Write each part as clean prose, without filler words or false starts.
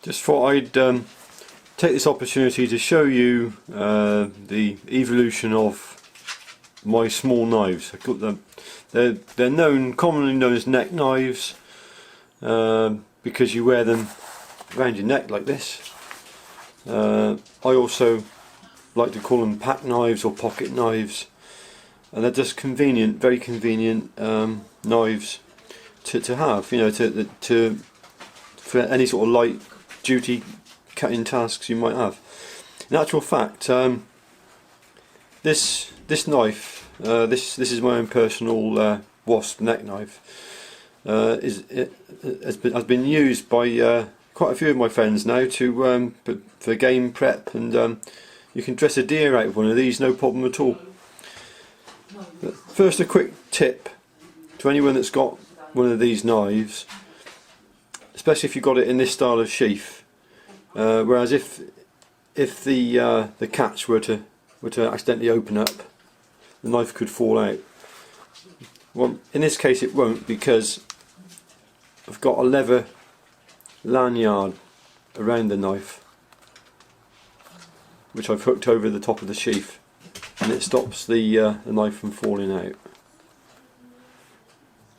Just thought I'd take this opportunity to show you the evolution of my small knives. I got them. They're commonly known as neck knives because you wear them around your neck like this. I also like to call them pack knives or pocket knives, and they're just convenient, very convenient knives to have. You know, for any sort of light duty cutting tasks you might have. In actual fact, this knife, this is my own personal Wasp neck knife. Has been used by quite a few of my friends now for game prep, and you can dress a deer out of one of these, no problem at all. But first, a quick tip to anyone that's got one of these knives, especially if you've got it in this style of sheath. Whereas if the catch were to accidentally open up, the knife could fall out. Well, in this case it won't, because I've got a leather lanyard around the knife, which I've hooked over the top of the sheath, and it stops the knife from falling out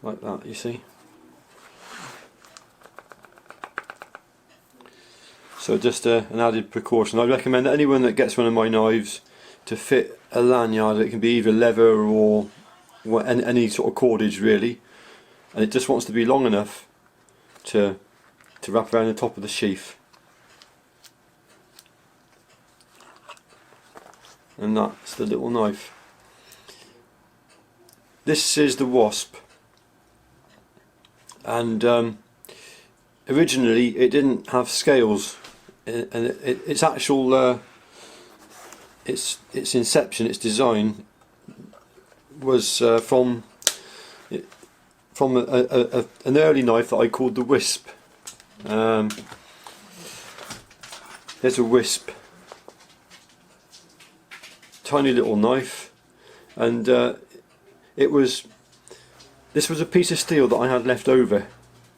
like that. You see. So just an added precaution. I recommend that anyone that gets one of my knives to fit a lanyard. It can be either leather or any sort of cordage really, and it just wants to be long enough to wrap around the top of the sheath. And that's the little knife. This is the Wasp, and originally it didn't have scales. And its actual its inception, its design was from an early knife that I called the Wisp. There's a Wisp, tiny little knife, and this was a piece of steel that I had left over,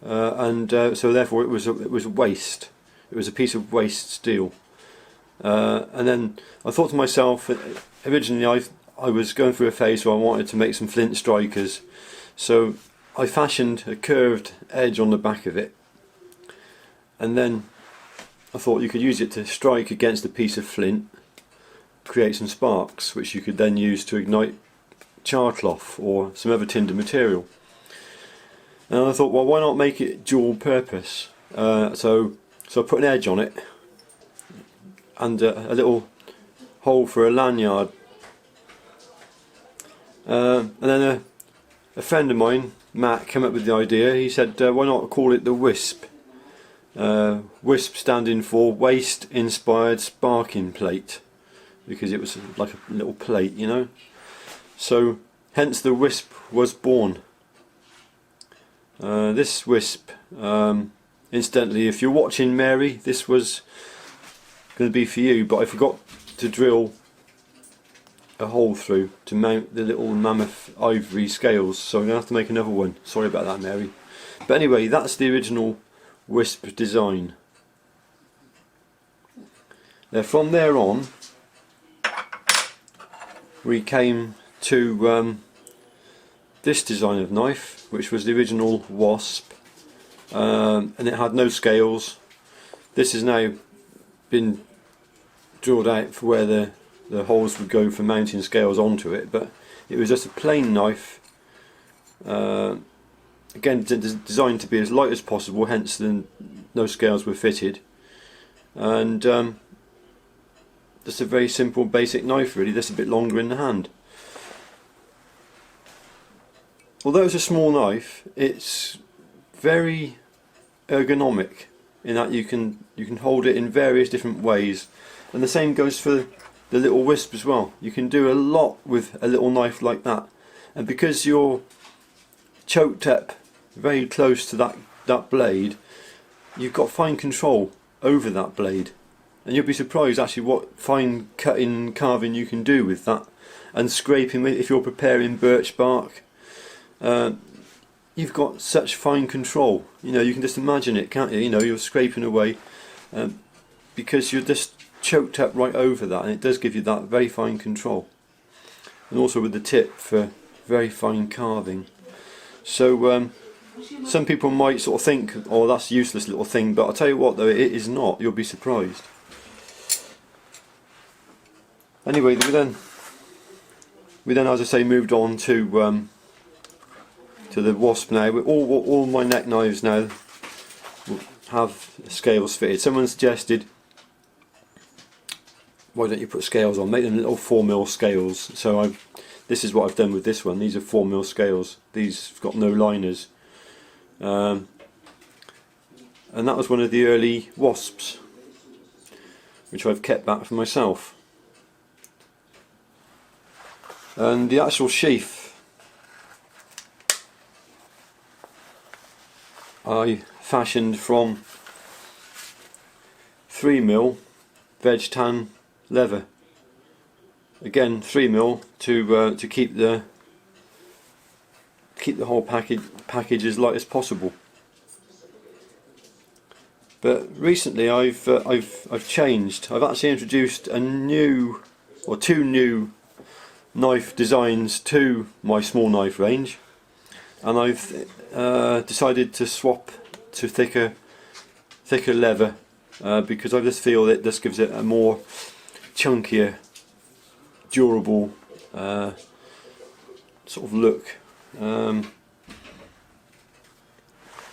so therefore it was waste. It was a piece of waste steel, and then I thought to myself, originally I was going through a phase where I wanted to make some flint strikers, so I fashioned a curved edge on the back of it, and then I thought you could use it to strike against a piece of flint, create some sparks which you could then use to ignite char cloth or some other tinder material. And I thought, well, why not make it dual purpose? So I put an edge on it and a little hole for a lanyard. And then a friend of mine, Matt, came up with the idea. He said, why not call it the Wisp? Wisp standing for Waste Inspired Sparking Plate, because it was like a little plate, you know. So hence the Wisp was born. This Wisp, incidentally, if you're watching, Mary, this was going to be for you, but I forgot to drill a hole through to mount the little mammoth ivory scales, so I'm going to have to make another one. Sorry about that, Mary. But anyway, that's the original Wisp design. Now from there on, we came to this design of knife, which was the original Wasp. And it had no scales. This has now been drilled out for where the holes would go for mounting scales onto it, but it was just a plain knife, again designed to be as light as possible, hence no scales were fitted, and just a very simple basic knife really, just a bit longer in the hand. Although it's a small knife, it's very ergonomic in that you can hold it in various different ways, and the same goes for the little Wisp as well. You can do a lot with a little knife like that, and because you're choked up very close to that blade, you've got fine control over that blade, and you'll be surprised actually what fine cutting and carving you can do with that, and scraping if you're preparing birch bark. You've got such fine control. You know, you can just imagine it, can't you? You know, you're scraping away, because you're just choked up right over that, and it does give you that very fine control, and also with the tip for very fine carving. So some people might sort of think, oh, that's a useless little thing, but I'll tell you what though, it is not. You'll be surprised. Anyway, we then, as I say, moved on to the Wasp now. All my neck knives now have scales fitted. Someone suggested, why don't you put scales on? Make them little 4mm scales. So this is what I've done with this one. These are 4mm scales. These have got no liners. And that was one of the early Wasps, which I've kept back for myself. And the actual sheath, I fashioned from 3mm veg tan leather. Again, 3mm to keep the whole package as light as possible. But recently I've changed. I've actually introduced two new knife designs to my small knife range, and I've decided to swap to thicker leather because I just feel that this gives it a more chunkier, durable sort of look.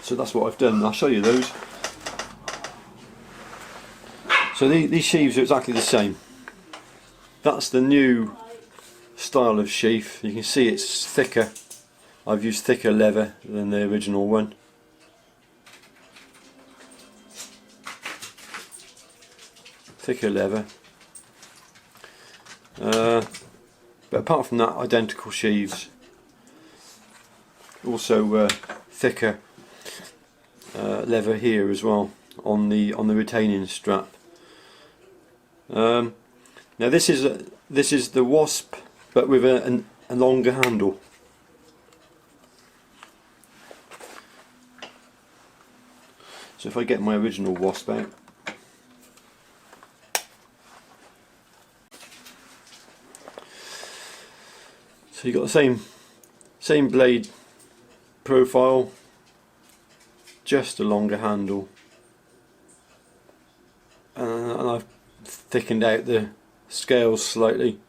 So that's what I've done. I'll show you those. So these sheaths are exactly the same. That's the new style of sheath. You can see it's thicker. I've used thicker leather than the original one. Thicker leather. But apart from that, identical sheaths. Also thicker leather here as well on the retaining strap. Now this is the Wasp, but with a longer handle. So if I get my original Wasp out, so you've got the same blade profile, just a longer handle, and I've thickened out the scales slightly.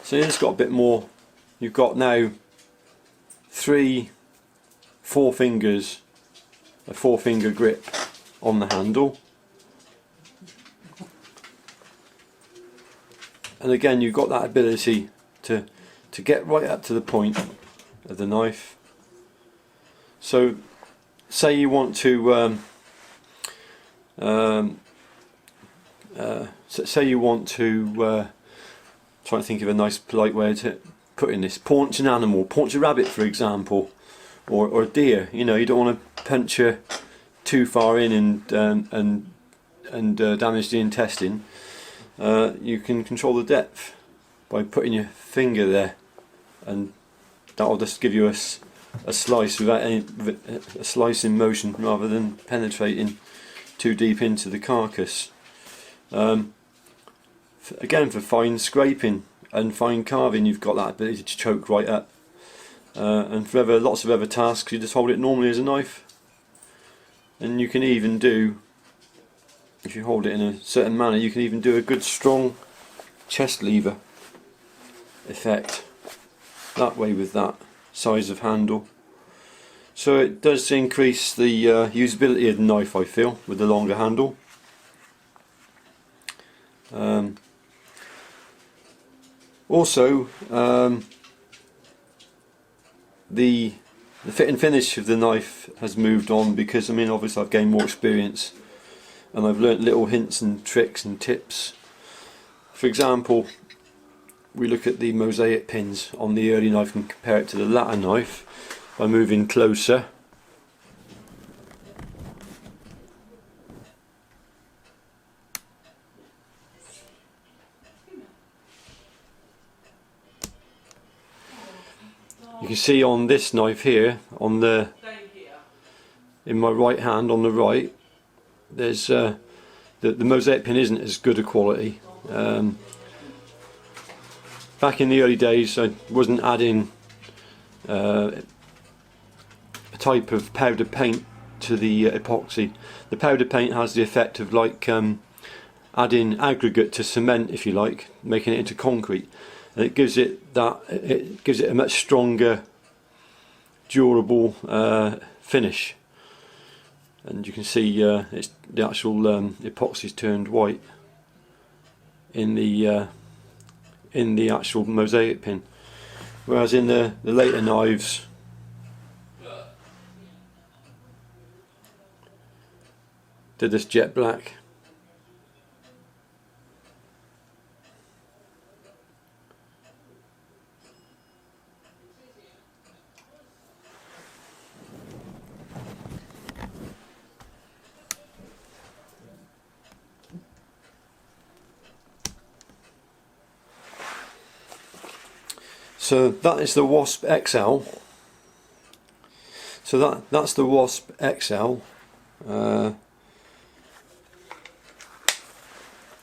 So it's got a bit more. You've got now 4 fingers, a 4-finger grip on the handle, and again you've got that ability to get right up to the point of the knife. So say you want to try to think of a nice polite way to put in this. Paunch an animal, paunch a rabbit for example, or a deer. You know, you don't want to puncture too far in and damage the intestine. You can control the depth by putting your finger there, and that will just give you a slice without a slicing motion rather than penetrating too deep into the carcass. Again, for fine scraping and fine carving, you've got that ability to choke right up. And for lots of other tasks, you just hold it normally as a knife. And you can even do, if you hold it in a certain manner, you can even do a good strong chest lever effect that way with that size of handle. So it does increase the usability of the knife, I feel, with the longer handle. Also, the fit and finish of the knife has moved on because, I mean, obviously I've gained more experience and I've learnt little hints and tricks and tips. For example, we look at the mosaic pins on the early knife and compare it to the latter knife by moving closer. You can see on this knife here, on in my right hand on the right, there's the mosaic pin isn't as good a quality. Back in the early days I wasn't adding a type of powder paint to the epoxy. The powder paint has the effect of like adding aggregate to cement, if you like, making it into concrete, and it gives it a much stronger, durable finish. And you can see it's the actual epoxy's turned white in the actual mosaic pin, whereas in the later knives they're just jet black. So that is the Wasp XL. So that's the Wasp XL. And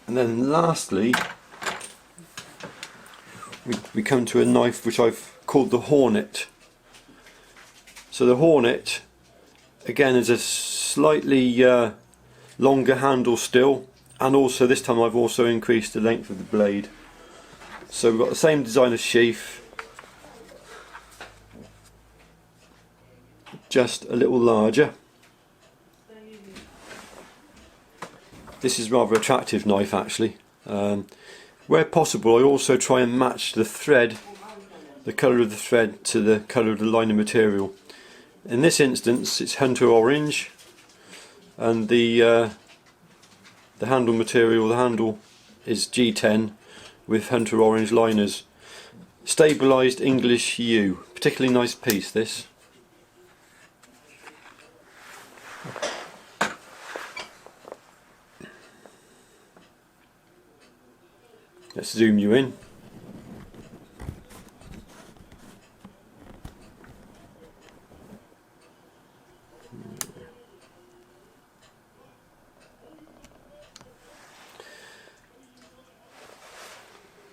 then lastly we come to a knife which I've called the Hornet. So the Hornet again is a slightly longer handle still, and also this time I've also increased the length of the blade. So we've got the same design as sheath, just a little larger. This is a rather attractive knife actually. Where possible I also try and match the thread, the colour of the thread, to the colour of the liner material. In this instance it's hunter orange, and the handle material, the handle is G10 with hunter orange liners. Stabilised English yew, particularly nice piece this. Let's zoom you in.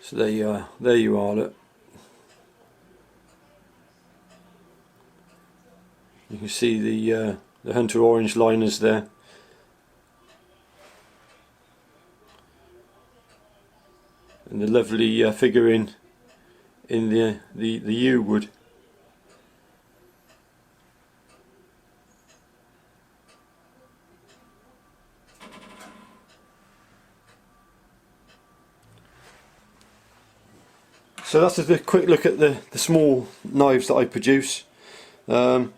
So there you are. There you are. Look. You can see the hunter orange liners there. And the lovely figurine in the yew wood. So that's just a quick look at the small knives that I produce. It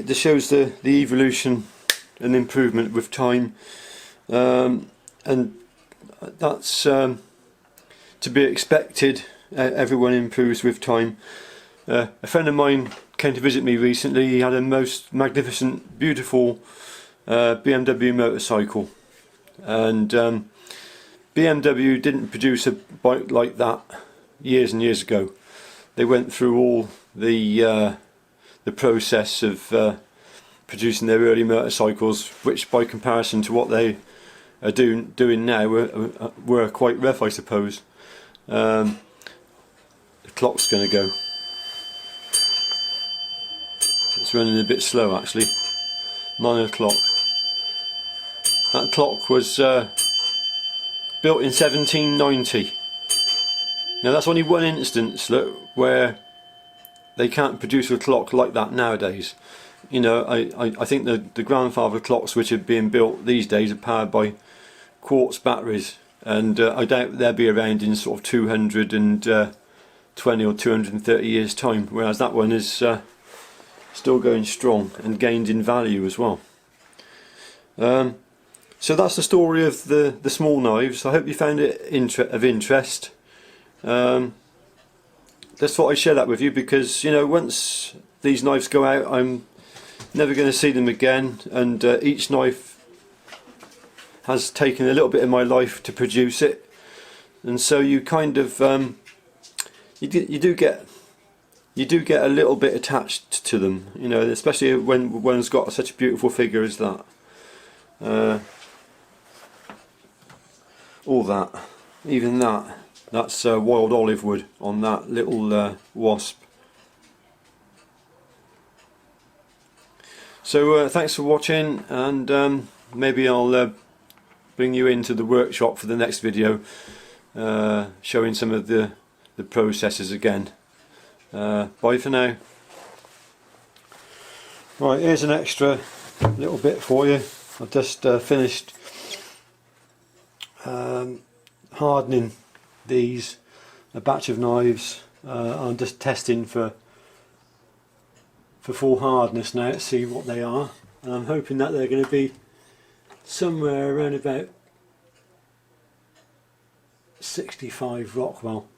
just shows the evolution and improvement with time, and that's to be expected. Everyone improves with time. A friend of mine came to visit me recently. He had a most magnificent, beautiful BMW motorcycle, and BMW didn't produce a bike like that years and years ago. They went through all the process of producing their early motorcycles, which by comparison to what they are doing now were quite rough, I suppose. The clock's going to go. It's running a bit slow actually. 9 o'clock. That clock was built in 1790. Now that's only one instance, look, where they can't produce a clock like that nowadays. You know, I think the grandfather clocks which are being built these days are powered by quartz batteries, and I doubt they'll be around in sort of 220 or 230 years time, whereas that one is still going strong and gained in value as well. So that's the story of the small knives. I hope you found it of interest. Just thought I'd share that with you, because you know, once these knives go out I'm never going to see them again, and each knife has taken a little bit of my life to produce it, and so you kind of you do get you do get a little bit attached to them, you know, especially when one's got such a beautiful figure as that. All that, even that's wild olive wood on that little Wasp. So thanks for watching, and maybe I'll bring you into the workshop for the next video, showing some of the processes again. Bye for now. Right, here's an extra little bit for you. I've just finished hardening these, a batch of knives. I'm just testing for full hardness now to see what they are, and I'm hoping that they're going to be somewhere around about 65 Rockwell.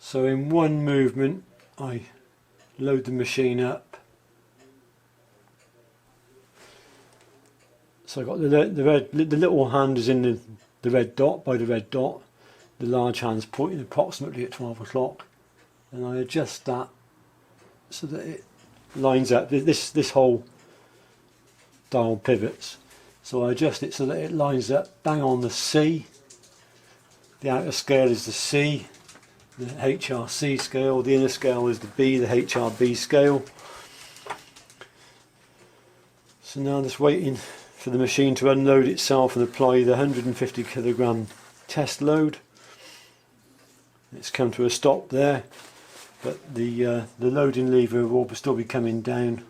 So in one movement I load the machine up. So I've got the little hand is in the red dot, by the red dot. The large hand's pointing approximately at 12 o'clock, and I adjust that so that it lines up. This whole dial pivots, so I adjust it so that it lines up bang on the C. The outer scale is the C, the HRC scale. The inner scale is the B, the HRB scale. So now I'm just waiting for the machine to unload itself and apply the 150 kilogram test load. It's come to a stop there, but the loading lever will still be coming down.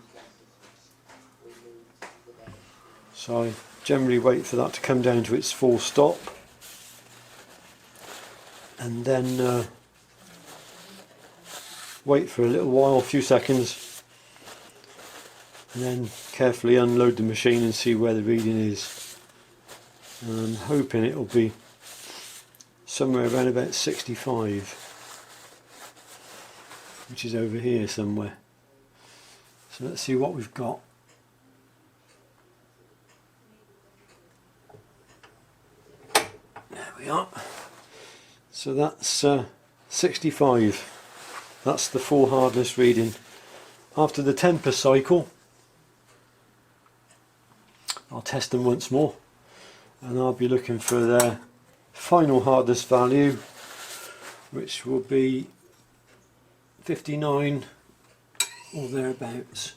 So I generally wait for that to come down to its full stop, and then wait for a little while, a few seconds, and then carefully unload the machine and see where the reading is. And I'm hoping it will be somewhere around about 65, which is over here somewhere. So let's see what we've got. There we are. So that's 65. That's the full hardness reading. After the 10th cycle, I'll test them once more, and I'll be looking for their final hardness value, which will be 59 or thereabouts.